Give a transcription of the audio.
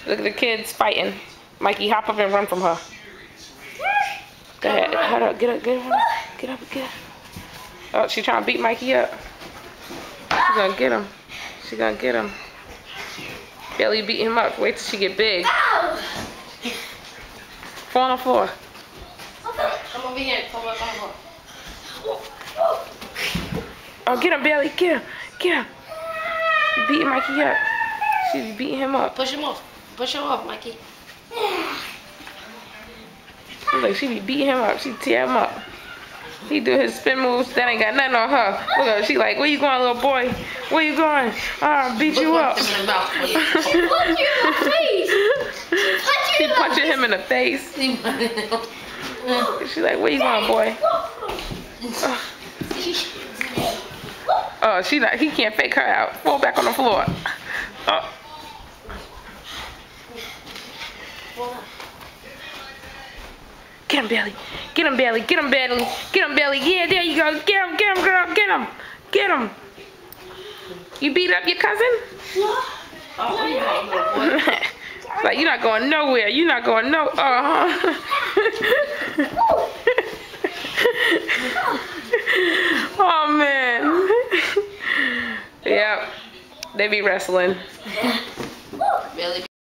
Look at the kids fighting. Mikey, hop up and run from her. Go ahead. Hold up. Get up. Get up. Get up. Get up. Oh, she's trying to beat Mikey up. She's gonna get him. She's gonna get him. Belly beat him up. Wait till she get big. Fall on the floor. Come over here. Come over here. Oh, get him, Belly. Get him. Get him. She's beating Mikey up. She's beating him up. Push him off. Push him off, Mikey. Look, she be beating him up. She tear him up. He do his spin moves. That ain't got nothing on her. Look at her. She like, where you going, little boy? Where you going? I'll beat you up. Punch you in the face. She punching him in the face. She like, where you going, boy? Oh, she not. He can't fake her out. Fall back on the floor. Oh. Get him, Belly. Get him, Belly. Get him, Belly. Get him, Belly. Yeah, there you go. Get him, girl. Get him. Get him. You beat up your cousin? Like, you're not going nowhere. You're not going no. Oh, man. Yep. They be wrestling.